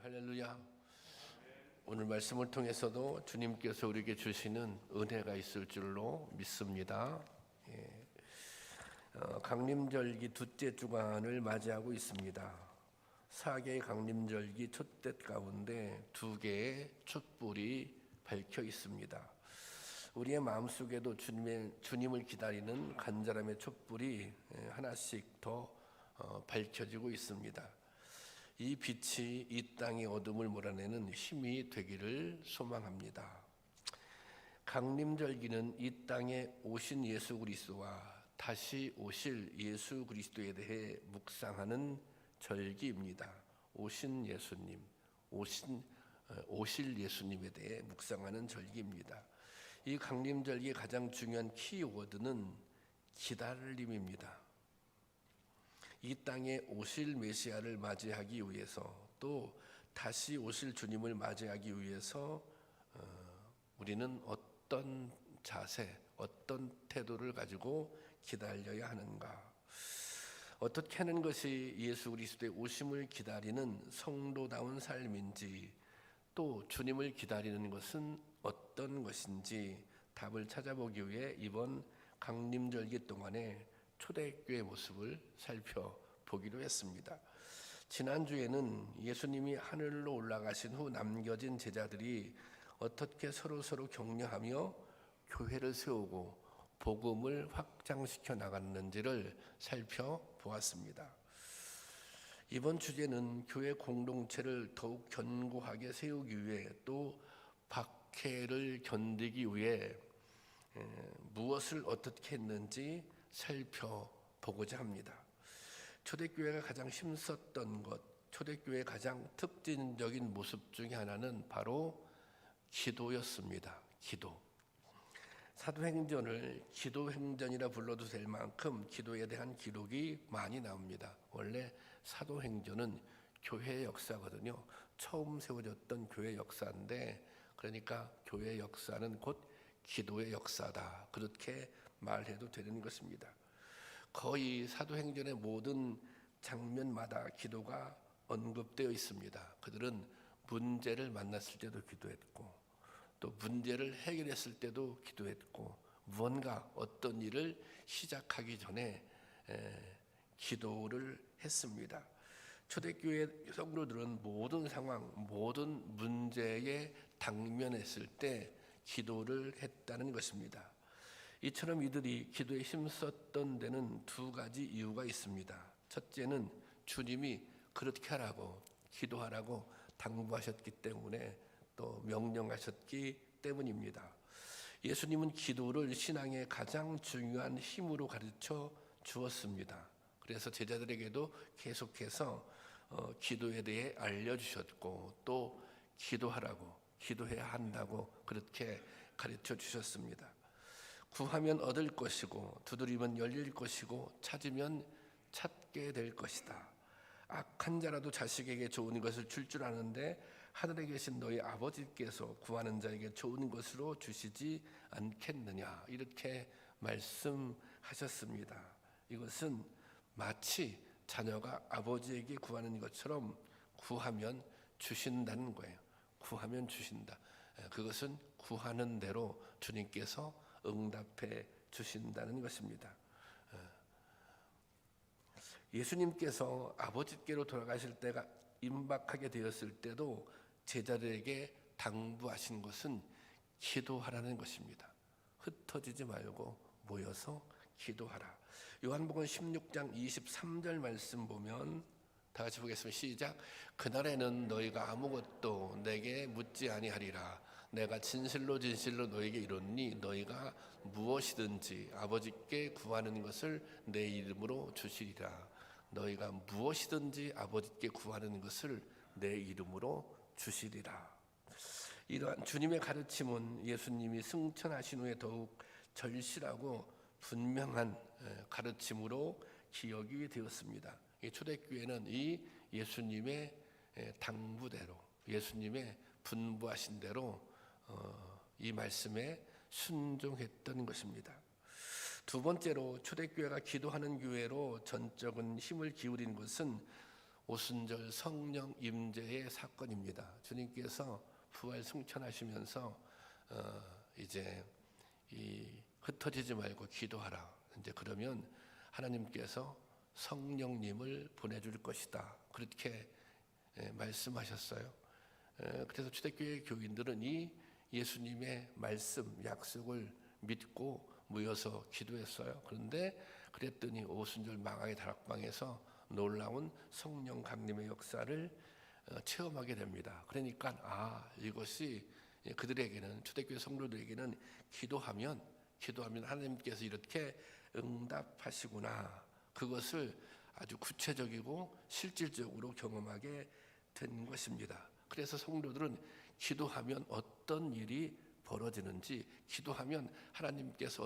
할렐루야. 오늘 말씀을 통해서도 주님께서 우리에게 주시는 은혜가 있을 줄로 믿습니다. 강림절기 둘째 주간을 맞이하고 있습니다. 4개의 강림절기 첫째 가운데 2개의 촛불이 밝혀 있습니다. 우리의 마음속에도 주님을 기다리는 간절함의 촛불이 하나씩 더 밝혀지고 있습니다. 이 빛이 이 땅의 어둠을 몰아내는 힘이 되기를 소망합니다. 강림절기는 이 땅에 오신 예수 그리스도와 다시 오실 예수 그리스도에 대해 묵상하는 절기입니다. 오신 예수님, 오실 예수님에 대해 묵상하는 절기입니다. 이 강림절기의 가장 중요한 키워드는 기다림입니다. 이 땅에 오실 메시아를 맞이하기 위해서, 또 다시 오실 주님을 맞이하기 위해서 우리는 어떤 자세, 어떤 태도를 가지고 기다려야 하는가? 어떻게 하는 것이 예수 그리스도의 오심을 기다리는 성도다운 삶인지, 또 주님을 기다리는 것은 어떤 것인지 답을 찾아보기 위해 이번 강림절기 동안에 초대교회 모습을 살펴보기로 했습니다. 지난주에는 예수님이 하늘로 올라가신 후 남겨진 제자들이 어떻게 서로 격려하며 교회를 세우고 복음을 확장시켜 나갔는지를 살펴보았습니다. 이번 주제는 교회 공동체를 더욱 견고하게 세우기 위해, 또 박해를 견디기 위해 무엇을 어떻게 했는지 살펴보고자 합니다. 초대교회가 가장 힘썼던 것, 초대교회의 가장 특징적인 모습 중에 하나는 바로 기도였습니다. 기도. 사도행전을 기도행전이라 불러도 될 만큼 기도에 대한 기록이 많이 나옵니다. 원래 사도행전은 교회의 역사거든요. 처음 세워졌던 교회 역사인데, 그러니까 교회 역사는 곧 기도의 역사다, 그렇게 말해도 되는 것입니다. 거의 사도행전의 모든 장면마다 기도가 언급되어 있습니다. 그들은 문제를 만났을 때도 기도했고, 또 문제를 해결했을 때도 기도했고, 무언가 어떤 일을 시작하기 전에 기도를 했습니다. 초대교회 성도들은 모든 상황, 모든 문제에 당면했을 때 기도를 했다는 것입니다. 이처럼 이들이 기도에 힘썼던 데는 2가지 이유가 있습니다. 첫째는 주님이 그렇게 하라고, 기도하라고 당부하셨기 때문에, 또 명령하셨기 때문입니다. 예수님은 기도를 신앙의 가장 중요한 힘으로 가르쳐 주었습니다. 그래서 제자들에게도 계속해서 기도에 대해 알려주셨고, 또 기도하라고, 기도해야 한다고 그렇게 가르쳐 주셨습니다. 구하면 얻을 것이고, 두드리면 열릴 것이고, 찾으면 찾게 될 것이다. 악한 자라도 자식에게 좋은 것을 줄 아는데 하늘에 계신 너희 아버지께서 구하는 자에게 좋은 것으로 주시지 않겠느냐, 이렇게 말씀하셨습니다. 이것은 마치 자녀가 아버지에게 구하는 것처럼 구하면 주신다는 거예요. 구하면 주신다. 그것은 구하는 대로 주님께서 응답해 주신다는 것입니다. 예수님께서 아버지께로 돌아가실 때가 임박하게 되었을 때도 제자들에게 당부하신 것은 기도하라는 것입니다. 흩어지지 말고 모여서 기도하라. 요한복음 16장 23절 말씀 보면, 다 같이 보겠습니다. 시작. 그날에는 너희가 아무것도 내게 묻지 아니하리라. 내가 진실로 너희에게 이르노니 너희가 무엇이든지 아버지께 구하는 것을 내 이름으로 주시리라. 너희가 무엇이든지 아버지께 구하는 것을 내 이름으로 주시리라. 이러한 주님의 가르침은 예수님이 승천하신 후에 더욱 절실하고 분명한 가르침으로 기억이 되었습니다. 이 초대교회는 이 예수님의 당부대로, 예수님의 분부하신 대로 이 말씀에 순종했던 것입니다. 2번째로 초대교회가 기도하는 교회로 전적인 힘을 기울인 것은 오순절 성령 임재의 사건입니다. 주님께서 부활 승천하시면서 이제 흩어지지 말고 기도하라. 이제 그러면 하나님께서 성령님을 보내줄 것이다. 그렇게 말씀하셨어요. 그래서 초대교회 교인들은 이 예수님의 말씀, 약속을 믿고 모여서 기도했어요. 그런데 그랬더니 오순절 망하의 다락방에서 놀라운 성령 강림의 역사를 체험하게 됩니다. 그러니까 이것이 그들에게는, 초대교회 성도들에게는 기도하면 하나님께서 이렇게 응답하시구나, 그것을 아주 구체적이고 실질적으로 경험하게 된 것입니다. 그래서 성도들은 기도하면 어떤 일이 벌어지는지, 기도하면 하나님께서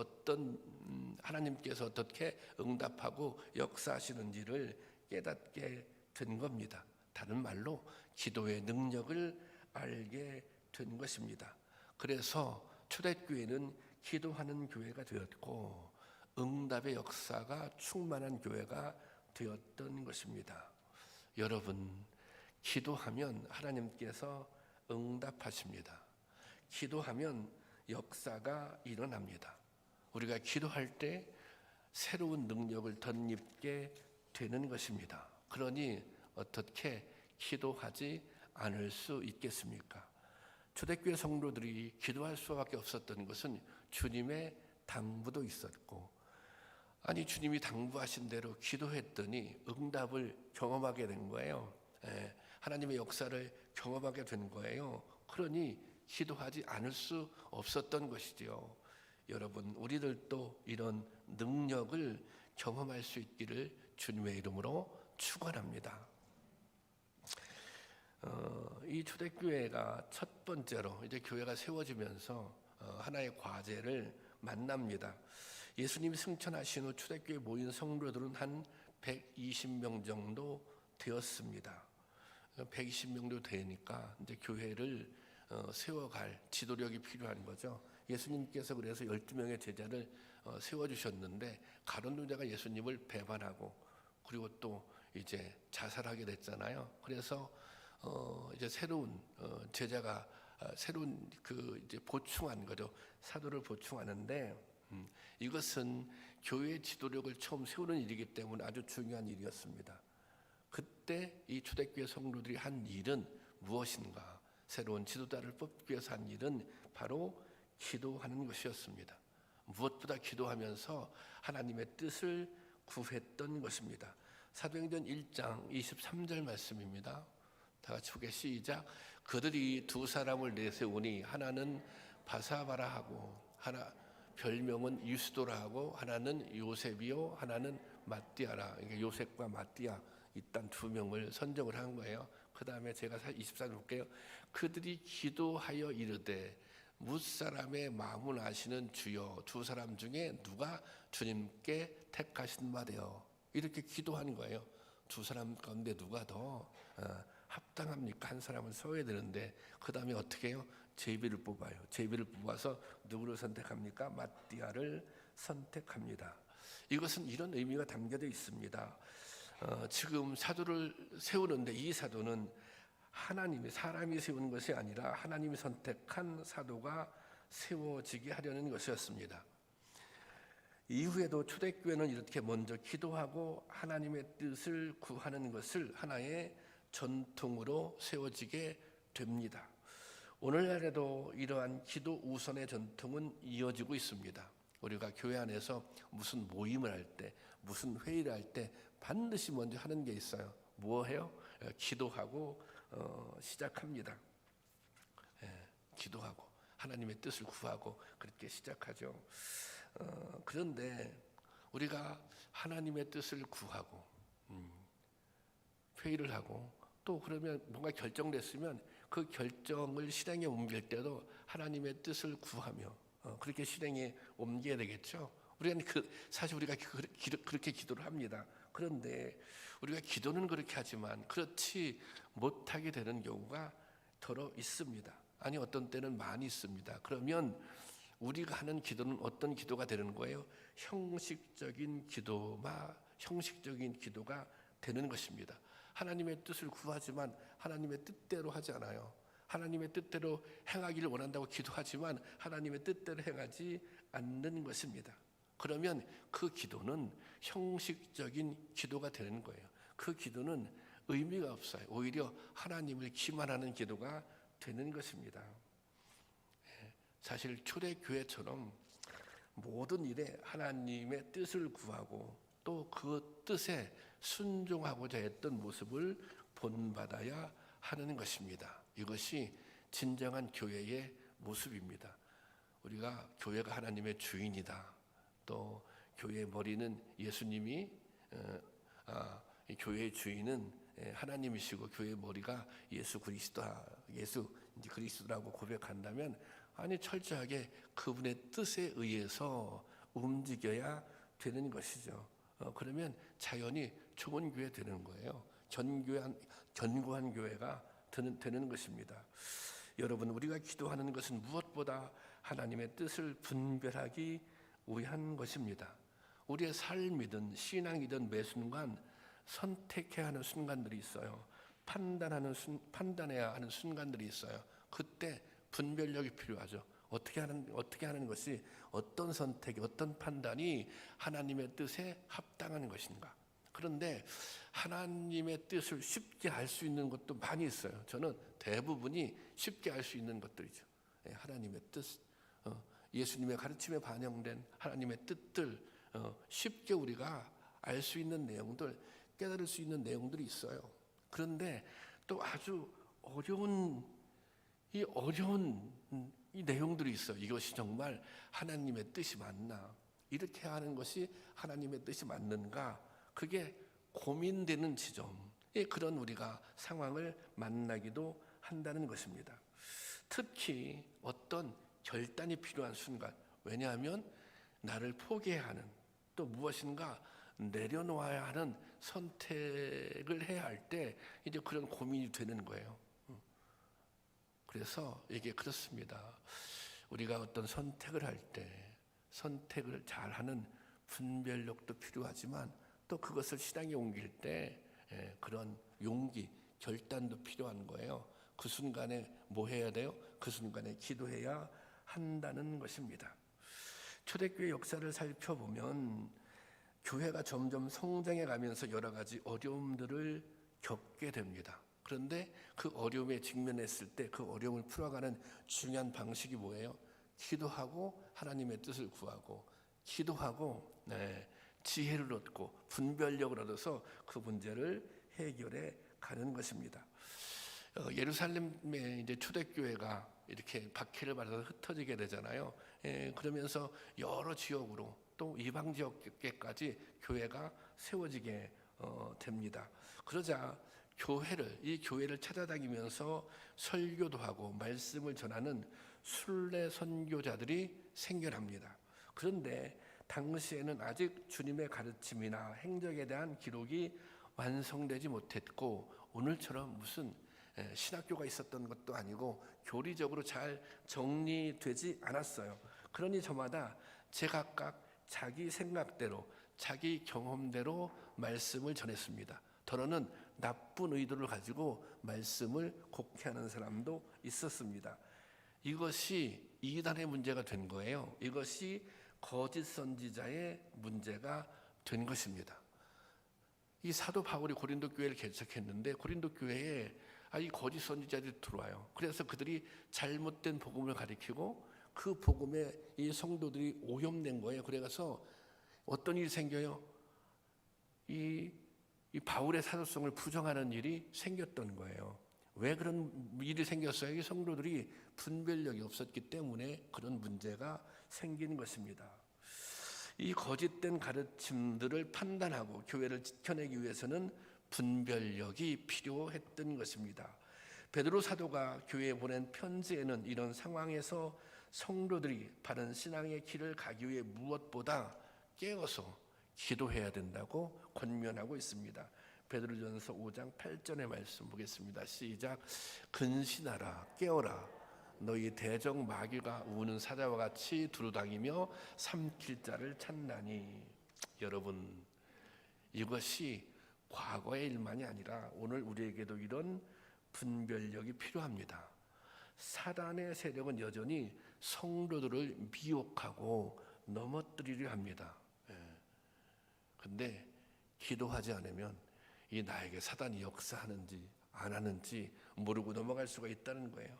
어떻게 응답하고 역사하시는지를 깨닫게 된 겁니다. 다른 말로 기도의 능력을 알게 된 것입니다. 그래서 초대교회는 기도하는 교회가 되었고 응답의 역사가 충만한 교회가 되었던 것입니다. 여러분, 기도하면 하나님께서 응답하십니다. 기도하면 역사가 일어납니다. 우리가 기도할 때 새로운 능력을 덧입게 되는 것입니다. 그러니 어떻게 기도하지 않을 수 있겠습니까? 초대교회 성도들이 기도할 수밖에 없었던 것은 주님의 당부도 있었고, 주님이 당부하신 대로 기도했더니 응답을 경험하게 된 거예요. 하나님의 역사를 경험하게 된 거예요. 그러니 기도하지 않을 수 없었던 것이지요. 여러분, 우리들도 이런 능력을 경험할 수 있기를 주님의 이름으로 축원합니다. 이 초대교회가 첫 번째로 이제 교회가 세워지면서 하나의 과제를 만납니다. 예수님 승천하신 후 초대교회 모인 성도들은 한 120명 정도 되었습니다. 120명도 되니까 이제 교회를 세워갈 지도력이 필요한 거죠. 예수님께서 그래서 12명의 제자를 세워주셨는데, 가룟 유다가 예수님을 배반하고 그리고 또 이제 자살하게 됐잖아요. 그래서 이제 새로운 제자가 새로운 이제 보충한 거죠. 사도를 보충하는데, 이것은 교회의 지도력을 처음 세우는 일이기 때문에 아주 중요한 일이었습니다. 그때 이 초대교회 성도들이 한 일은 무엇인가? 새로운 지도자를 뽑기 위해서 한 일은 바로 기도하는 것이었습니다. 무엇보다 기도하면서 하나님의 뜻을 구했던 것입니다. 사도행전 1장 23절 말씀입니다. 다 같이 보게, 시작. 그들이 두 사람을 내세우니 하나는 바사바라 하고 하나 별명은 유스도라 하고 하나는 요셉이요 하나는 마띠아라. 그러니까 요셉과 마띠아 일단 두 명을 선정을 한 거예요. 그 다음에 제가 24절 볼게요. 그들이 기도하여 이르되 무사람의 마음을 아시는 주여, 두 사람 중에 누가 주님께 택하신 바되어. 이렇게 기도하는 거예요. 두 사람 가운데 누가 더 합당합니까? 한 사람은 서야 되는데, 그 다음에 어떻게 해요? 제비를 뽑아요. 제비를 뽑아서 누구를 선택합니까? 마띠아를 선택합니다. 이것은 이런 의미가 담겨져 있습니다. 지금 사도를 세우는데 이 사도는 하나님이, 사람이 세우는 것이 아니라 하나님이 선택한 사도가 세워지게 하려는 것이었습니다. 이후에도 초대교회는 이렇게 먼저 기도하고 하나님의 뜻을 구하는 것을 하나의 전통으로 세워지게 됩니다. 오늘날에도 이러한 기도 우선의 전통은 이어지고 있습니다. 우리가 교회 안에서 무슨 모임을 할 때, 무슨 회의를 할 때 반드시 먼저 하는 게 있어요. 뭐해요? 기도하고 시작합니다. 기도하고 하나님의 뜻을 구하고 그렇게 시작하죠. 그런데 우리가 하나님의 뜻을 구하고 회의를 하고 또 그러면 뭔가 결정됐으면 그 결정을 실행에 옮길 때도 하나님의 뜻을 구하며 그렇게 실행에 옮겨야 되겠죠. 사실 우리가 그렇게 기도를 합니다. 그런데 우리가 기도는 그렇게 하지만 그렇지 못하게 되는 경우가 더러 있습니다. 어떤 때는 많이 있습니다. 그러면 우리가 하는 기도는 어떤 기도가 되는 거예요? 형식적인 기도가 되는 것입니다. 하나님의 뜻을 구하지만 하나님의 뜻대로 하지 않아요. 하나님의 뜻대로 행하기를 원한다고 기도하지만 하나님의 뜻대로 행하지 않는 것입니다. 그러면 그 기도는 형식적인 기도가 되는 거예요. 그 기도는 의미가 없어요. 오히려 하나님을 기만하는 기도가 되는 것입니다. 사실 초대교회처럼 모든 일에 하나님의 뜻을 구하고 또 그 뜻에 순종하고자 했던 모습을 본받아야 하는 것입니다. 이것이 진정한 교회의 모습입니다. 우리가 교회가 하나님의 주인이다. 또 교회의 머리는 예수님이 이 교회의 주인은 하나님이시고 교회의 머리가 예수 그리스도라고 고백한다면 아니 철저하게 그분의 뜻에 의해서 움직여야 되는 것이죠. 그러면 자연히 좋은 교회 되는 거예요. 견고한 교회가 되는 것입니다. 여러분, 우리가 기도하는 것은 무엇보다 하나님의 뜻을 분별하기 위한 것입니다. 우리의 삶이든 신앙이든 매 순간 선택해야 하는 순간들이 있어요. 판단해야 하는 순간들이 있어요. 그때 분별력이 필요하죠. 어떻게 하는 것이, 어떤 선택이, 어떤 판단이 하나님의 뜻에 합당한 것인가. 그런데 하나님의 뜻을 쉽게 알 수 있는 것도 많이 있어요. 저는 대부분이 쉽게 알 수 있는 것들이죠. 하나님의 뜻, 예수님의 가르침에 반영된 하나님의 뜻들, 쉽게 우리가 알 수 있는 내용들, 깨달을 수 있는 내용들이 있어요. 그런데 또 아주 어려운 이 내용들이 있어요. 이것이 정말 하나님의 뜻이 맞나? 이렇게 하는 것이 하나님의 뜻이 맞는가? 그게 고민되는 지점에 그런 우리가 상황을 만나기도 한다는 것입니다. 특히 어떤 결단이 필요한 순간, 왜냐하면 나를 포기해야 하는, 또 무엇인가 내려놓아야 하는 선택을 해야 할 때 이제 그런 고민이 되는 거예요. 그래서 이게 그렇습니다. 우리가 어떤 선택을 할 때 선택을 잘하는 분별력도 필요하지만 또 그것을 신앙에 옮길 때 그런 용기, 결단도 필요한 거예요. 그 순간에 뭐 해야 돼요? 그 순간에 기도해야 한다는 것입니다. 초대교회 역사를 살펴보면 교회가 점점 성장해 가면서 여러 가지 어려움들을 겪게 됩니다. 그런데 그 어려움에 직면했을 때 그 어려움을 풀어가는 중요한 방식이 뭐예요? 기도하고 하나님의 뜻을 구하고 기도하고 지혜를 얻고 분별력을 얻어서 그 문제를 해결해 가는 것입니다. 예루살렘의 이제 초대교회가 이렇게 박해를 받아서 흩어지게 되잖아요. 그러면서 여러 지역으로 또 이방 지역계까지 교회가 세워지게 됩니다. 그러자 이 교회를 찾아다니면서 설교도 하고 말씀을 전하는 순례 선교자들이 생겨납니다. 그런데 당시에는 아직 주님의 가르침이나 행적에 대한 기록이 완성되지 못했고 오늘처럼 무슨 신학교가 있었던 것도 아니고 교리적으로 잘 정리되지 않았어요. 그러니 저마다 제각각 자기 생각대로 자기 경험대로 말씀을 전했습니다. 더러는 나쁜 의도를 가지고 말씀을 곡해하는 사람도 있었습니다. 이것이 이단의 문제가 된 거예요. 이것이 거짓 선지자의 문제가 된 것입니다. 이 사도 바울이 고린도 교회를 개척했는데 고린도 교회에 이 거짓 선지자들이 들어와요. 그래서 그들이 잘못된 복음을 가리키고 그 복음에 이 성도들이 오염된 거예요. 그래서 어떤 일이 생겨요? 이 바울의 사도성을 부정하는 일이 생겼던 거예요. 왜 그런 일이 생겼어요? 이 성도들이 분별력이 없었기 때문에 그런 문제가 생긴 것입니다. 이 거짓된 가르침들을 판단하고 교회를 지켜내기 위해서는 분별력이 필요했던 것입니다. 베드로 사도가 교회에 보낸 편지에는 이런 상황에서 성도들이 바른 신앙의 길을 가기 위해 무엇보다 깨어서 기도해야 된다고 권면하고 있습니다. 베드로전서 5장 8절의 말씀 보겠습니다. 시작. 근신하라 깨어라 너희 대적 마귀가 우는 사자와 같이 두루다니며 삼킬 자를 찾나니. 여러분, 이것이 과거의 일만이 아니라 오늘 우리에게도 이런 분별력이 필요합니다. 사단의 세력은 여전히 성도들을 미혹하고 넘어뜨리려 합니다. 근데 기도하지 않으면 이 나에게 사단이 역사하는지 안 하는지 모르고 넘어갈 수가 있다는 거예요.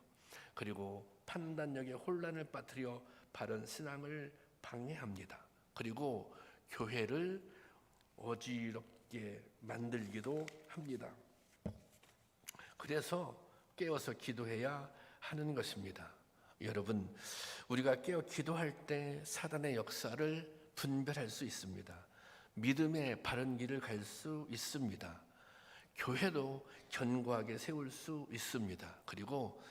그리고 판단력에 혼란을 빠뜨려 바른 신앙을 방해합니다. 그리고 교회를 어지럽게 만들기도 합니다. 그래서 깨어서 기도해야 하는 것입니다. 여러분, 우리가 깨어 기도할 때 사단의 역사를 분별할 수 있습니다. 믿음의 바른 길을 갈 수 있습니다. 교회도 견고하게 세울 수 있습니다. 그리고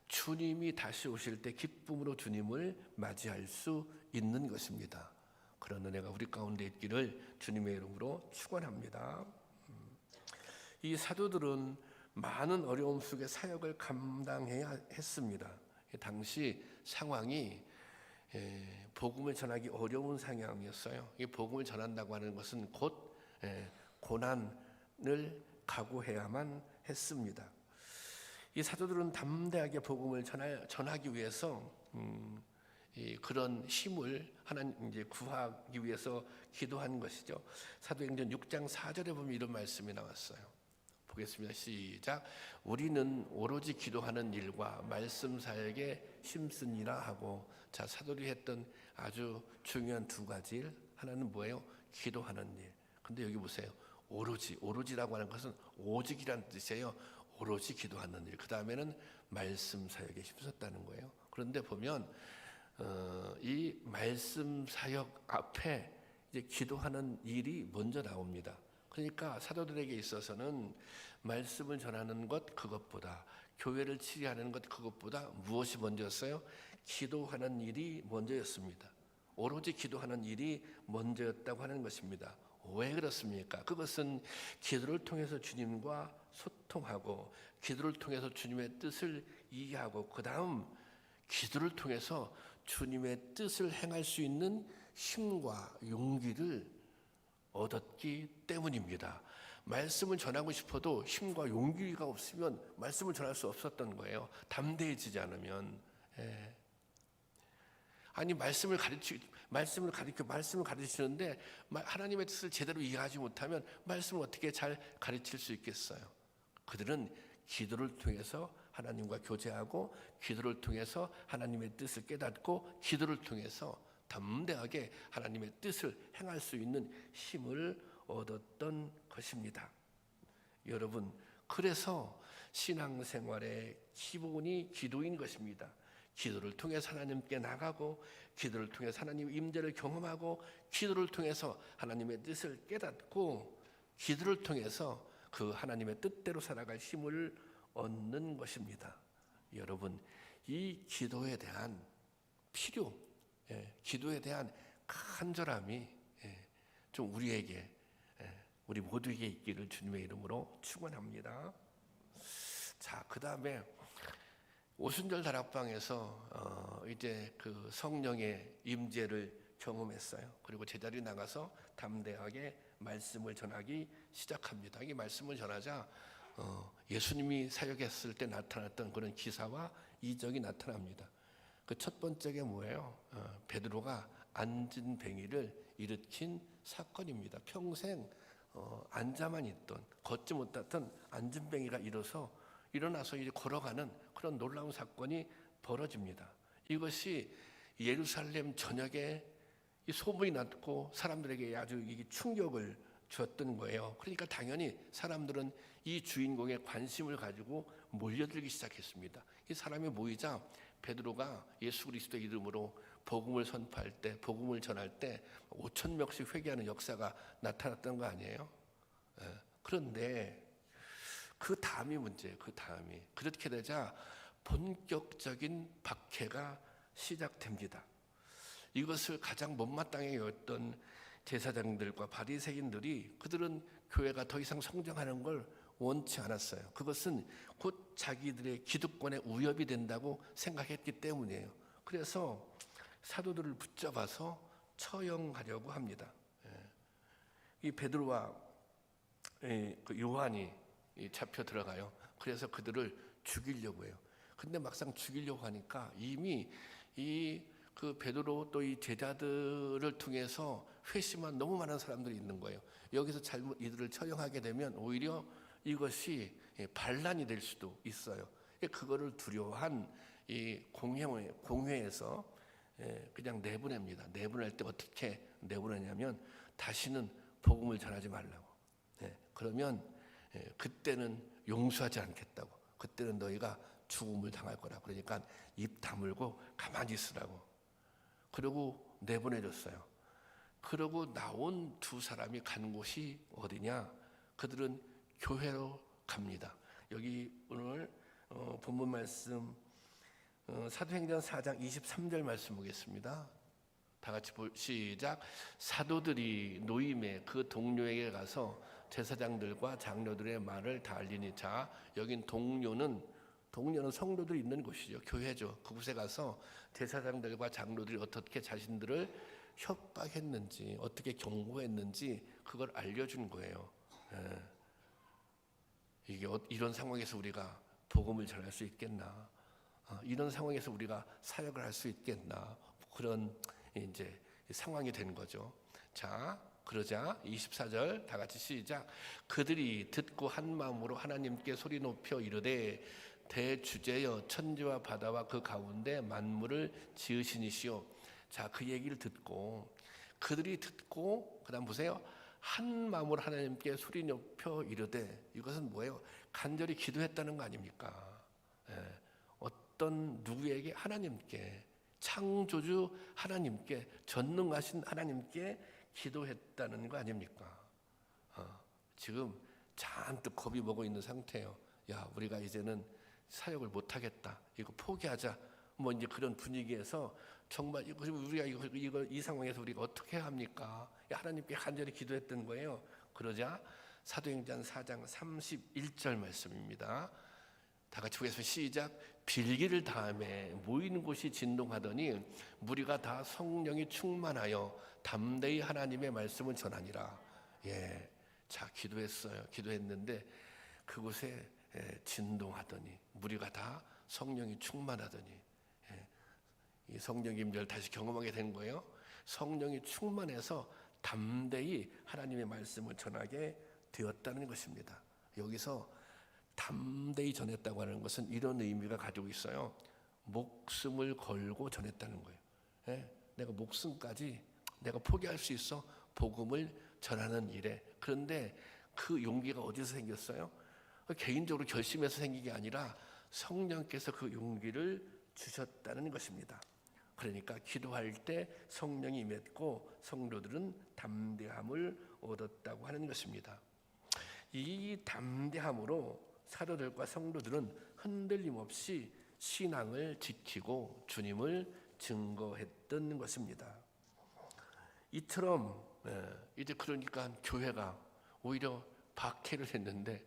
주님이 다시 오실 때 기쁨으로 주님을 맞이할 수 있는 것입니다. 그런 은혜가 우리 가운데 있기를 주님의 이름으로 축원합니다. 이 사도들은 많은 어려움 속에 사역을 감당해야 했습니다. 당시 상황이 복음을 전하기 어려운 상황이었어요. 이 복음을 전한다고 하는 것은 곧 고난을 각오해야만 했습니다. 이 사도들은 담대하게 복음을 전하기 위해서 그런 힘을 하나님 이제 구하기 위해서 기도한 것이죠. 사도행전 6장 4절에 보면 이런 말씀이 나왔어요. 보겠습니다. 시작. 우리는 오로지 기도하는 일과 말씀 사역에 힘쓰니라 하고, 자, 사도들이 했던 아주 중요한 두 가지 일, 하나는 뭐예요? 기도하는 일. 근데 여기 보세요. 오로지라고 하는 것은 오직이라는 뜻이에요. 오로지 기도하는 일. 그 다음에는 말씀 사역에 힘썼다는 거예요. 그런데 보면 이 말씀 사역 앞에 이제 기도하는 일이 먼저 나옵니다. 그러니까 사도들에게 있어서는 말씀을 전하는 것 그것보다, 교회를 치리하는 것 그것보다 무엇이 먼저였어요? 기도하는 일이 먼저였습니다. 오로지 기도하는 일이 먼저였다고 하는 것입니다. 왜 그렇습니까? 그것은 기도를 통해서 주님과 소통하고, 기도를 통해서 주님의 뜻을 이해하고, 그 다음 기도를 통해서 주님의 뜻을 행할 수 있는 힘과 용기를 얻었기 때문입니다. 말씀을 전하고 싶어도 힘과 용기가 없으면 말씀을 전할 수 없었던 거예요. 담대해지지 않으면. 아니, 말씀을 가르치는데 하나님의 뜻을 제대로 이해하지 못하면 말씀을 어떻게 잘 가르칠 수 있겠어요? 그들은 기도를 통해서 하나님과 교제하고, 기도를 통해서 하나님의 뜻을 깨닫고, 기도를 통해서 담대하게 하나님의 뜻을 행할 수 있는 힘을 얻었던 것입니다. 여러분, 그래서 신앙생활의 기본이 기도인 것입니다. 기도를 통해서 하나님께 나가고, 기도를 통해서 하나님의 임재를 경험하고, 기도를 통해서 하나님의 뜻을 깨닫고, 기도를 통해서 그 하나님의 뜻대로 살아갈 힘을 얻는 것입니다. 여러분, 이 기도에 대한 필요, 기도에 대한 간절함이 좀 우리에게, 우리 모두에게 있기를 주님의 이름으로 축원합니다. 자, 그 다음에 오순절 다락방에서 이제 그 성령의 임재를 경험했어요. 그리고 제자리 나가서 담대하게 말씀을 전하기 시작합니다. 이 말씀을 전하자 예수님이 사역했을 때 나타났던 그런 기사와 이적이 나타납니다. 그 첫 번째가 뭐예요? 베드로가 안진뱅이를 일으킨 사건입니다. 평생 앉아만 있던, 걷지 못했던 안진뱅이가 일어나서 이제 걸어가는 그런 놀라운 사건이 벌어집니다. 이것이 예루살렘 전역에 이 소문이 났고 사람들에게 아주 이게 충격을 주었던 거예요. 그러니까 당연히 사람들은 이 주인공에 관심을 가지고 몰려들기 시작했습니다. 이 사람이 모이자 베드로가 예수 그리스도의 이름으로 복음을 선포할 때, 복음을 전할 때 5,000명씩 회개하는 역사가 나타났던 거 아니에요? 그런데 그 다음이 문제예요. 그 다음이. 그렇게 되자 본격적인 박해가 시작됩니다. 이것을 가장 못마땅해 여겼던 제사장들과 바리새인들이, 그들은 교회가 더 이상 성장하는 걸 원치 않았어요. 그것은 곧 자기들의 기득권에 위협이 된다고 생각했기 때문이에요. 그래서 사도들을 붙잡아서 처형하려고 합니다. 이 베드로와 그 요한이 잡혀 들어가요. 그래서 그들을 죽이려고 해요. 근데 막상 죽이려고 하니까 이미 그 베드로 또 이 제자들을 통해서 회심한 너무 많은 사람들이 있는 거예요. 여기서 잘못 이들을 처형하게 되면 오히려 이것이 반란이 될 수도 있어요. 그거를 두려워한 이 공회에서 그냥 내보냅니다. 내보낼 때 어떻게 내보내냐면 다시는 복음을 전하지 말라고. 그러면 그때는 용서하지 않겠다고. 그때는 너희가 죽음을 당할 거라고. 그러니까 입 다물고 가만히 있으라고. 그리고 내보내줬어요. 그러고 나온 두 사람이 간 곳이 어디냐? 그들은 교회로 갑니다. 여기 오늘 본문 말씀 사도행전 4장 23절 말씀 보겠습니다. 다 같이 시작. 사도들이 노임에 그 동료에게 가서 제사장들과 장로들의 말을 다 알리니. 자, 여긴 동료는 성도들이 있는 곳이죠. 교회죠. 그곳에 가서 제사장들과 장로들이 어떻게 자신들을 협박했는지, 어떻게 경고했는지 그걸 알려준 거예요. 이게 이런 상황에서 우리가 복음을 전할 수 있겠나? 이런 상황에서 우리가 사역을 할 수 있겠나? 그런 이제 상황이 된 거죠. 자, 그러자 24절 다 같이 시작. 그들이 듣고 한 마음으로 하나님께 소리 높여 이르되 대주제여 천지와 바다와 그 가운데 만물을 지으시니시오. 자, 그 얘기를 듣고 그들이 듣고 그다음 보세요. 한 마음으로 하나님께 소리 높여 이르되, 이것은 뭐예요? 간절히 기도했다는 거 아닙니까? 어떤 누구에게? 하나님께, 창조주 하나님께, 전능하신 하나님께 기도했다는 거 아닙니까? 지금 잔뜩 겁이 먹어 있는 상태예요. 야, 우리가 이제는 사역을 못 하겠다. 이거 포기하자. 뭐 이제 그런 분위기에서 정말 우리가 이 상황에서 우리가 어떻게 합니까? 하나님께 간절히 기도했던 거예요. 그러자 사도행전 4장 31절 말씀입니다. 다 같이 보겠습니다. 시작. 빌기를 다음에 모이는 곳이 진동하더니 무리가 다 성령이 충만하여 담대히 하나님의 말씀을 전하니라. 자, 기도했어요. 기도했는데 그곳에 진동하더니 무리가 다 성령이 충만하더니 이 성령 임재를 다시 경험하게 된 거예요. 성령이 충만해서 담대히 하나님의 말씀을 전하게 되었다는 것입니다. 여기서 담대히 전했다고 하는 것은 이런 의미가 가지고 있어요. 목숨을 걸고 전했다는 거예요. 내가 목숨까지 내가 포기할 수 있어. 복음을 전하는 일에. 그런데 그 용기가 어디서 생겼어요? 개인적으로 결심해서 생긴 게 아니라 성령께서 그 용기를 주셨다는 것입니다. 그러니까 기도할 때 성령이 임했고 성도들은 담대함을 얻었다고 하는 것입니다. 이 담대함으로 사도들과 성도들은 흔들림 없이 신앙을 지키고 주님을 증거했던 것입니다. 이처럼 이제 그러니까 교회가 오히려 박해를 했는데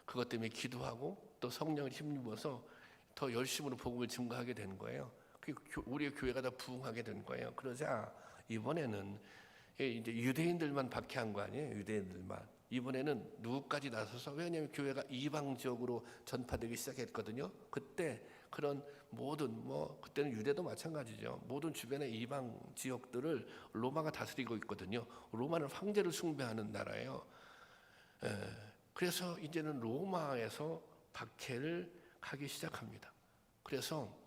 그것 때문에 기도하고 또 성령을 힘입어서 더 열심으로 복음을 증거하게 된 거예요. 우리의 교회가 더 부흥하게 된 거예요. 그러자 이번에는 이제 유대인들만 박해한 거 아니에요? 유대인들만. 이번에는 누구까지 나서서, 왜냐하면 교회가 이방 지역으로 전파되기 시작했거든요. 그때 그런 모든 그때는 유대도 마찬가지죠. 모든 주변의 이방 지역들을 로마가 다스리고 있거든요. 로마는 황제를 숭배하는 나라예요. 그래서 이제는 로마에서 박해를 하기 시작합니다. 그래서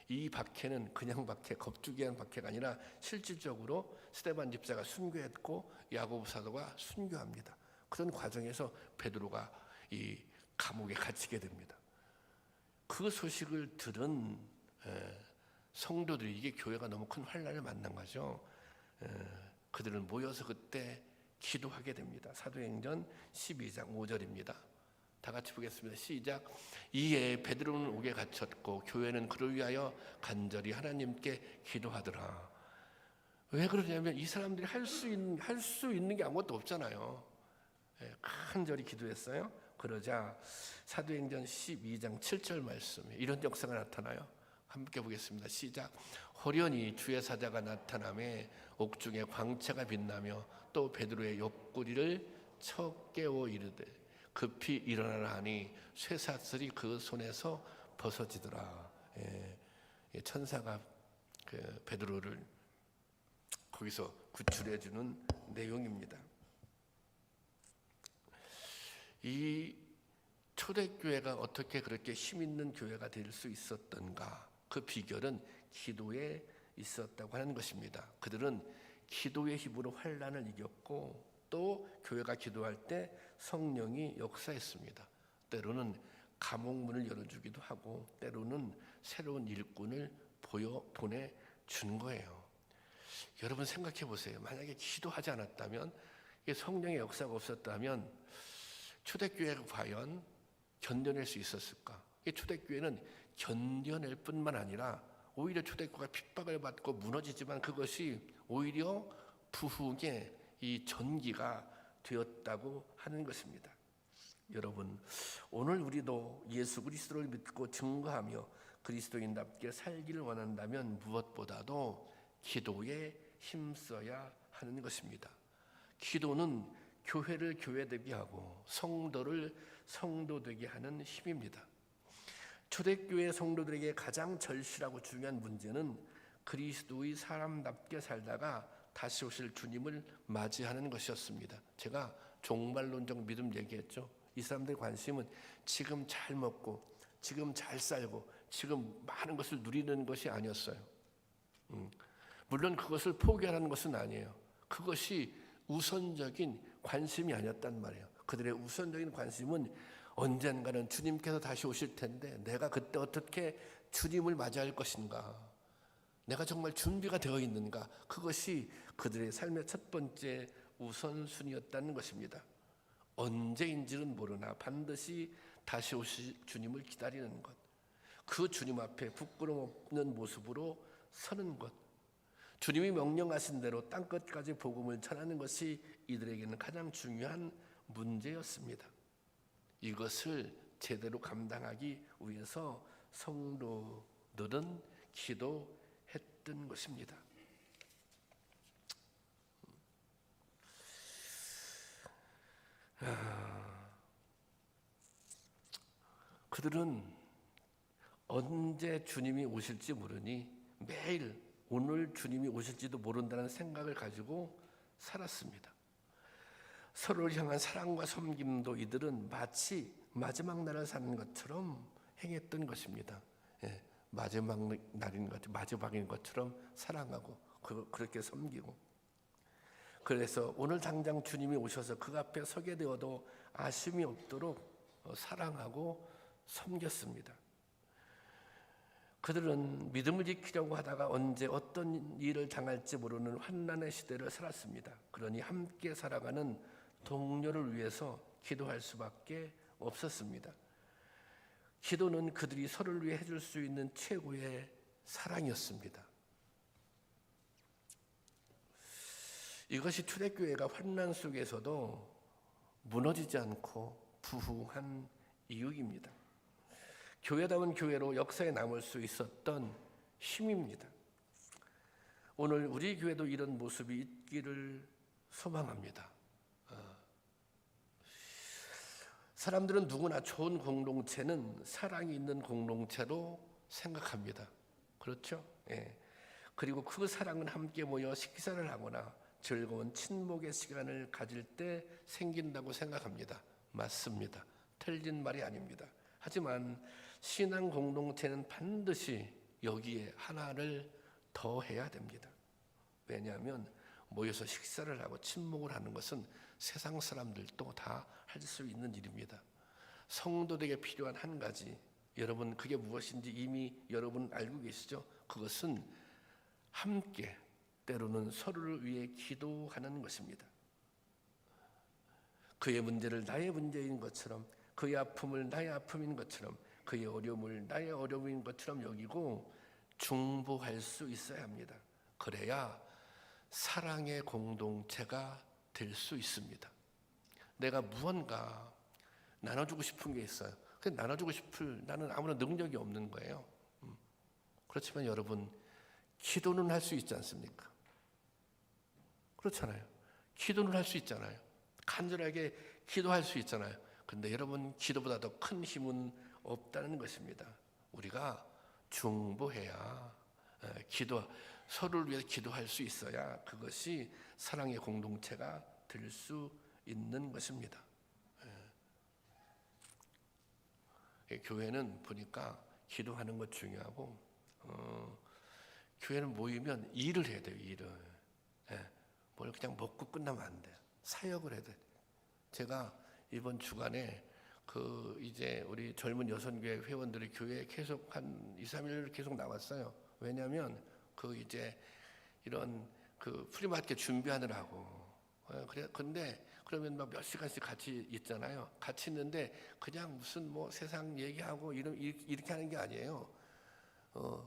이 박해는 그냥 박해, 겁주기한 박해가 아니라 실질적으로 스데반 집사가 순교했고 야고보 사도가 순교합니다. 그런 과정에서 베드로가 이 감옥에 갇히게 됩니다. 그 소식을 들은 성도들이, 이게 교회가 너무 큰 환난을 만난 거죠. 그들은 모여서 그때 기도하게 됩니다. 사도행전 12장 5절입니다. 다 같이 보겠습니다. 시작. 이에 베드로는 옥에 갇혔고 교회는 그를 위하여 간절히 하나님께 기도하더라. 왜 그러냐면 이 사람들이 할 수 있는 게 아무것도 없잖아요. 간절히 기도했어요. 그러자 사도행전 12장 7절 말씀에 이런 역사가 나타나요. 함께 보겠습니다. 시작. 호련히 주의 사자가 나타나매 옥중에 광채가 빛나며 또 베드로의 옆구리를 쳐 깨워 이르되 급히 일어나라 하니 쇠사슬이 그 손에서 벗어지더라. 천사가 그 베드로를 거기서 구출해 주는 내용입니다. 이 초대교회가 어떻게 그렇게 힘있는 교회가 될 수 있었던가? 그 비결은 기도에 있었다고 하는 것입니다. 그들은 기도의 힘으로 환난을 이겼고 또 교회가 기도할 때 성령이 역사했습니다. 때로는 감옥문을 열어주기도 하고 때로는 새로운 일꾼을 보내준 거예요. 여러분 생각해 보세요. 만약에 기도하지 않았다면, 성령의 역사가 없었다면 초대교회가 과연 견뎌낼 수 있었을까? 초대교회는 견뎌낼 뿐만 아니라 오히려 초대교회가 핍박을 받고 무너지지만 그것이 오히려 부흥의 이 전기가 되었다고 하는 것입니다. 여러분, 오늘 우리도 예수 그리스도를 믿고 증거하며 그리스도인답게 살기를 원한다면 무엇보다도 기도에 힘써야 하는 것입니다. 기도는 교회를 교회되게 하고 성도를 성도되게 하는 힘입니다. 초대교회 성도들에게 가장 절실하고 중요한 문제는 그리스도의 사람답게 살다가 다시 오실 주님을 맞이하는 것이었습니다. 제가 종말론적 믿음 얘기했죠. 이 사람들의 관심은 지금 잘 먹고 지금 잘 살고 지금 많은 것을 누리는 것이 아니었어요. 물론 그것을 포기하라는 것은 아니에요. 그것이 우선적인 관심이 아니었단 말이에요. 그들의 우선적인 관심은 언젠가는 주님께서 다시 오실 텐데 내가 그때 어떻게 주님을 맞이할 것인가, 내가 정말 준비가 되어 있는가, 그것이 그들의 삶의 첫 번째 우선순위였다는 것입니다. 언제인지는 모르나 반드시 다시 오실 주님을 기다리는 것, 그 주님 앞에 부끄럼 없는 모습으로 서는 것, 주님이 명령하신 대로 땅끝까지 복음을 전하는 것이 이들에게는 가장 중요한 문제였습니다. 이것을 제대로 감당하기 위해서 성도들은 기도했던 것입니다. 그들은 언제 주님이 오실지 모르니 매일 오늘 주님이 오실지도 모른다는 생각을 가지고 살았습니다. 서로를 향한 사랑과 섬김도 이들은 마치 마지막 날을 사는 것처럼 행했던 것입니다. 마지막 날인 것, 마지막인 것처럼 사랑하고 그렇게 섬기고, 그래서 오늘 당장 주님이 오셔서 그 앞에 서게 되어도 아쉬움이 없도록 사랑하고 섬겼습니다. 그들은 믿음을 지키려고 하다가 언제 어떤 일을 당할지 모르는 환난의 시대를 살았습니다. 그러니 함께 살아가는 동료를 위해서 기도할 수밖에 없었습니다. 기도는 그들이 서로를 위해 해줄 수 있는 최고의 사랑이었습니다. 이것이 초대교회가 환난 속에서도 무너지지 않고 부흥한 이유입니다. 교회다운 교회로 역사에 남을 수 있었던 힘입니다. 오늘 우리 교회도 이런 모습이 있기를 소망합니다. 사람들은 누구나 좋은 공동체는 사랑이 있는 공동체로 생각합니다. 그렇죠? 그리고 그 사랑은 함께 모여 식사를 하거나 즐거운 친목의 시간을 가질 때 생긴다고 생각합니다. 맞습니다. 틀린 말이 아닙니다. 하지만 신앙 공동체는 반드시 여기에 하나를 더 해야 됩니다. 왜냐하면 모여서 식사를 하고 친목을 하는 것은 세상 사람들도 다 할 수 있는 일입니다. 성도들에게 필요한 한 가지, 여러분 그게 무엇인지 이미 여러분 알고 계시죠? 그것은 함께 때로는 서로를 위해 기도하는 것입니다. 그의 문제를 나의 문제인 것처럼, 그의 아픔을 나의 아픔인 것처럼, 그의 어려움을 나의 어려움인 것처럼 여기고 중보할 수 있어야 합니다. 그래야 사랑의 공동체가 될 수 있습니다. 내가 무언가 나눠주고 싶은 게 있어요. 근데 나눠주고 싶을 나는 아무런 능력이 없는 거예요. 그렇지만 여러분, 기도는 할 수 있지 않습니까? 그렇잖아요. 기도는 할 수 있잖아요. 간절하게 기도할 수 있잖아요. 근데 여러분, 기도보다 더 큰 힘은 없다는 것입니다. 우리가 중보해야, 서로를 위해 기도할 수 있어야 그것이 사랑의 공동체가 될 수 있는 것입니다. 교회는 보니까 기도하는 것 중요하고, 교회는 모이면 일을 해야 돼요. 일을. 뭘 그냥 먹고 끝나면 안 돼요. 사역을 해야 돼요. 제가 이번 주간에 이제 우리 젊은 여선교회 회원들이 교회에 계속 한 2, 3일 계속 나왔어요. 왜냐하면 이제 이런 프리마켓 준비하느라고. 근데 그러면 막 몇 시간씩 같이 있잖아요. 같이 있는데 그냥 무슨 뭐 세상 얘기하고 이렇게 하는 게 아니에요.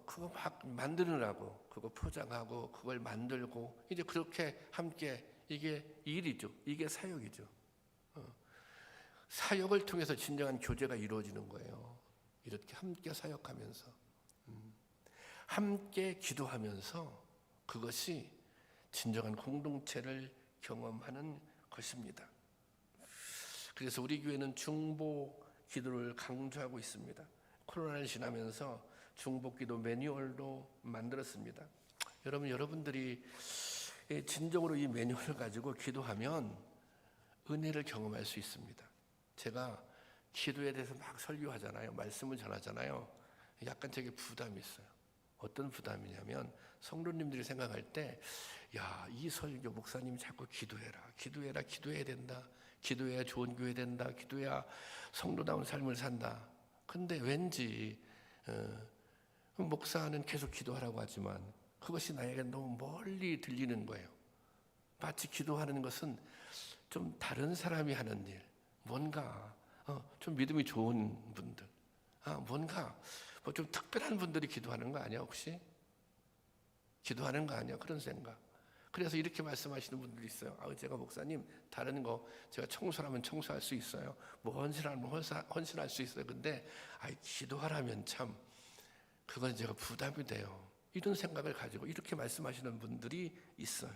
그거 막 만드느라고, 그거 포장하고 그걸 만들고, 이제 그렇게 함께, 이게 일이죠. 이게 사역이죠. 사역을 통해서 진정한 교제가 이루어지는 거예요. 이렇게 함께 사역하면서, 함께 기도하면서, 그것이 진정한 공동체를 경험하는 것입니다. 그래서 우리 교회는 중보 기도를 강조하고 있습니다. 코로나를 지나면서 중보 기도 매뉴얼도 만들었습니다. 여러분들이 진정으로 이 매뉴얼을 가지고 기도하면 은혜를 경험할 수 있습니다. 제가 기도에 대해서 막 설교하잖아요. 말씀을 전하잖아요. 약간 되게 부담이 있어요. 어떤 부담이냐면, 성도님들이 생각할 때, 야, 이 설교 목사님이 자꾸 기도해라, 기도해야 된다, 기도해야 좋은 교회 된다, 기도해야 성도다운 삶을 산다. 근데 왠지 목사는 계속 기도하라고 하지만 그것이 나에게 너무 멀리 들리는 거예요. 마치 기도하는 것은 좀 다른 사람이 하는 일, 뭔가 좀 믿음이 좋은 분들, 뭔가 뭐 좀 특별한 분들이 기도하는 거 아니야? 혹시 기도하는 거 아니야? 그런 생각. 그래서 이렇게 말씀하시는 분들이 있어요. 제가 목사님, 다른 거 제가 청소하면 청소할 수 있어요. 뭐 헌신하면 헌신할 수 있어요. 근데 기도하라면 참 그건 제가 부담이 돼요. 이런 생각을 가지고 이렇게 말씀하시는 분들이 있어요.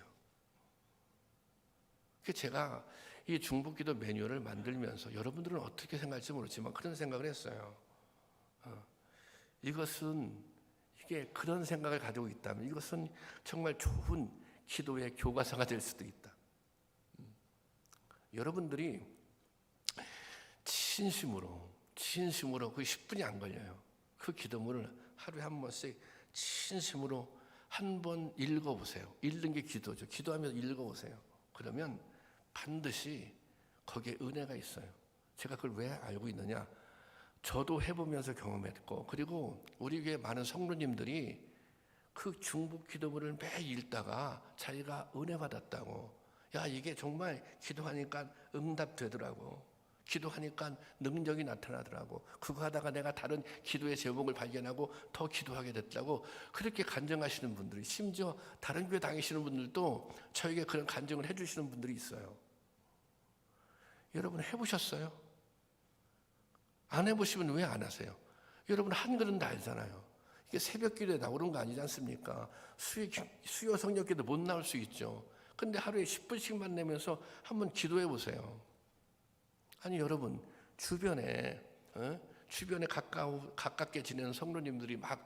제가 이 중보기도 매뉴얼을 만들면서, 여러분들은 어떻게 생각할지 모르지만 그런 생각을 했어요. 이게 그런 생각을 가지고 있다면 이것은 정말 좋은 기도의 교과서가 될 수도 있다. 여러분들이 진심으로 그 10분이 안 걸려요. 그 기도문을 하루에 한 번씩 진심으로 한 번 읽어보세요. 읽는 게 기도죠. 기도하면서 읽어보세요. 그러면 반드시 거기에 은혜가 있어요. 제가 그걸 왜 알고 있느냐? 저도 해보면서 경험했고, 그리고 우리 교회 많은 성도님들이 그 중보 기도문을 매일 읽다가 자기가 은혜 받았다고, 야, 이게 정말 기도하니까 응답되더라고, 기도하니까 능력이 나타나더라고, 그거 하다가 내가 다른 기도의 제목을 발견하고 더 기도하게 됐다고 그렇게 간증하시는 분들이, 심지어 다른 교회 다니시는 분들도 저에게 그런 간증을 해주시는 분들이 있어요. 여러분 해보셨어요? 안 해보시면 왜 안 하세요? 여러분 한 그릇도 알잖아요. 이게 새벽 기도에 나오는 거 아니지 않습니까? 수요 성령 기도 못 나올 수 있죠. 근데 하루에 10분씩만 내면서 한번 기도해 보세요. 아니 여러분, 주변에 가깝게 지내는 성도님들이 막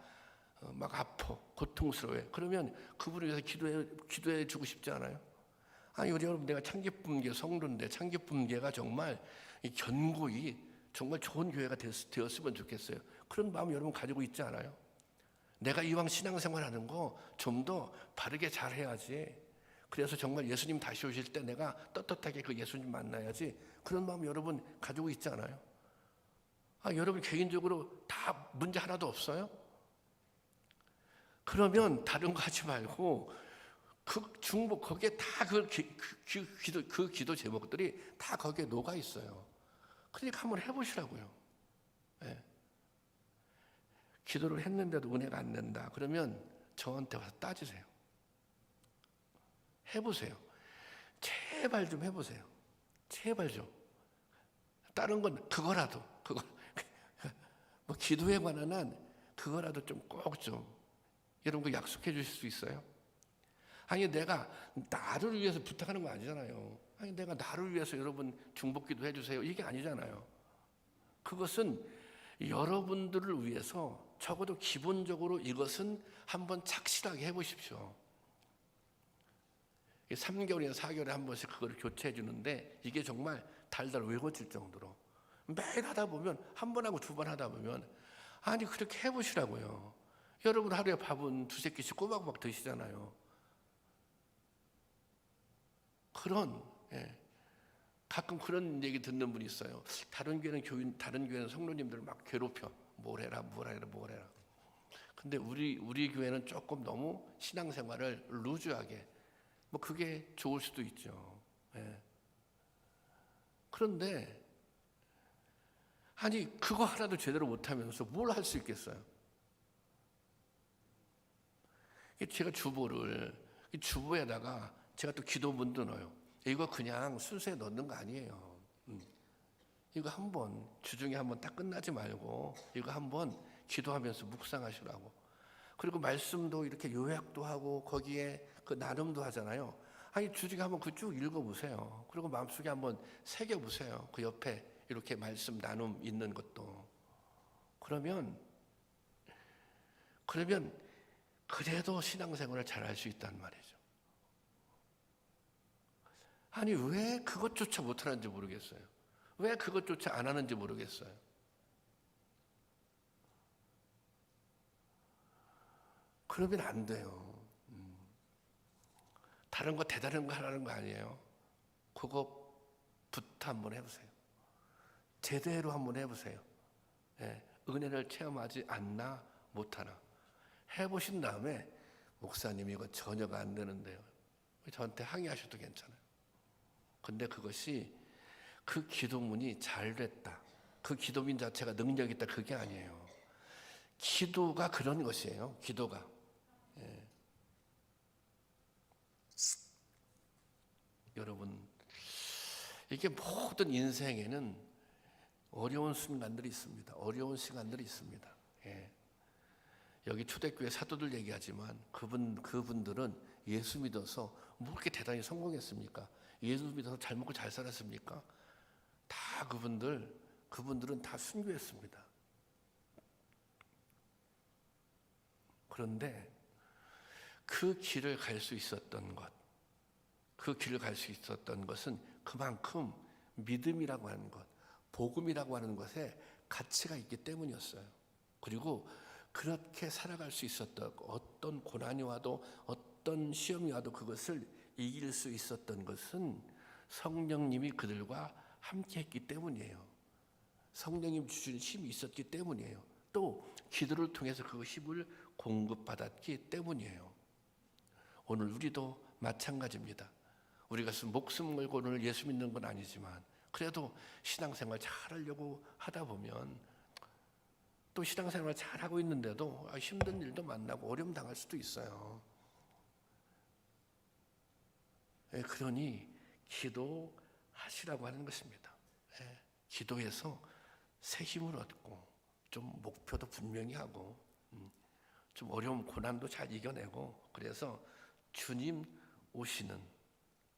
아파, 고통스러워해. 그러면 그분을 위해서 기도해 주고 싶지 않아요? 아니 우리 여러분, 내가 창기쁨계 성도인데 창기쁨계가 정말 견고히 정말 좋은 교회가 되었으면 좋겠어요. 그런 마음 여러분 가지고 있지 않아요? 내가 이왕 신앙생활하는 거 좀 더 바르게 잘해야지. 그래서 정말 예수님 다시 오실 때 내가 떳떳하게 그 예수님 만나야지. 그런 마음 여러분 가지고 있지 않아요? 여러분 개인적으로 다 문제 하나도 없어요? 그러면 다른 거 하지 말고 그 중보, 거기에 다 그 기도 제목들이 다 거기에 녹아 있어요. 그러니까 한번 해보시라고요. 네. 기도를 했는데도 은혜가 안 된다. 그러면 저한테 와서 따지세요. 해보세요. 제발 좀 해보세요. 제발 좀. 다른 건 그거 뭐 기도에 관한 한 그거라도 좀 꼭 좀 여러분 그 약속해 주실 수 있어요? 아니 내가 나를 위해서 부탁하는 거 아니잖아요. 아니 내가 나를 위해서 여러분 중복기도 해주세요 이게 아니잖아요. 그것은 여러분들을 위해서 적어도 기본적으로 이것은 한번 착실하게 해보십시오. 3개월이나 4개월에 한 번씩 그걸 교체해 주는데 이게 정말 달달 외워질 정도로 매일 하다 보면 한 번 하고 두 번 하다 보면 아니 그렇게 해보시라고요. 여러분 하루에 밥은 두세 끼씩 꼬박꼬박 드시잖아요. 가끔 그런 얘기 듣는 분이 있어요. 다른 교회는 성도님들을 막 괴롭혀. 뭘 해라. 근데 우리 교회는 조금 너무 신앙생활을 루즈하게, 뭐 그게 좋을 수도 있죠. 그런데 아니 그거 하나도 제대로 못하면서 뭘 할 수 있겠어요? 제가 주보에다가 제가 또 기도문도 넣어요. 이거 그냥 순서에 넣는 거 아니에요. 이거 한번 주중에 한번 딱 끝나지 말고 이거 한번 기도하면서 묵상하시라고. 그리고 말씀도 이렇게 요약도 하고 거기에 그 나눔도 하잖아요. 아니 주중에 한번 그 쭉 읽어보세요. 그리고 마음속에 한번 새겨보세요. 그 옆에 이렇게 말씀 나눔 있는 것도. 그러면 그래도 신앙생활을 잘할 수 있단 말이죠. 아니 왜 그것조차 못하는지 모르겠어요. 왜 그것조차 안 하는지 모르겠어요. 그러면 안 돼요. 다른 거 대단한 거 하라는 거 아니에요. 그거부터 한번 해보세요. 제대로 한번 해보세요. 은혜를 체험하지 않나 못하나 해보신 다음에 목사님 이거 전혀가 안 되는데요. 저한테 항의하셔도 괜찮아요. 근데 그것이 그 기도문이 잘 됐다, 그 기도문 자체가 능력 있다, 그게 아니에요. 기도가 그런 것이에요. 기도가 여러분 이게 모든 인생에는 어려운 순간들이 있습니다. 어려운 시간들이 있습니다. 여기 초대교회 사도들 얘기하지만 그분들은 예수 믿어서 뭐 그렇게 대단히 성공했습니까? 예수 믿어서 잘 먹고 잘 살았습니까? 다 그분들은 다 순교했습니다. 그런데 그 길을 갈 수 있었던 것은 그만큼 믿음이라고 하는 것, 복음이라고 하는 것에 가치가 있기 때문이었어요. 그리고 그렇게 살아갈 수 있었던, 어떤 고난이 와도 어떤 시험이 와도 그것을 이길 수 있었던 것은 성령님이 그들과 함께 했기 때문이에요. 성령님 주신 힘이 있었기 때문이에요. 또 기도를 통해서 그 힘을 공급받았기 때문이에요. 오늘 우리도 마찬가지입니다. 우리가 목숨 걸고 오늘 예수 믿는 건 아니지만 그래도 신앙생활 잘하려고 하다 보면 또 신앙생활 잘하고 있는데도 힘든 일도 만나고 어려움 당할 수도 있어요. 그러니 기도하시라고 하는 것입니다. 기도해서 새 힘을 얻고 좀 목표도 분명히 하고 좀 어려운 고난도 잘 이겨내고, 그래서 주님 오시는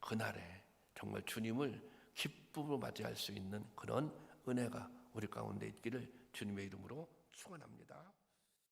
그날에 정말 주님을 기쁨으로 맞이할 수 있는 그런 은혜가 우리 가운데 있기를 주님의 이름으로 축원합니다.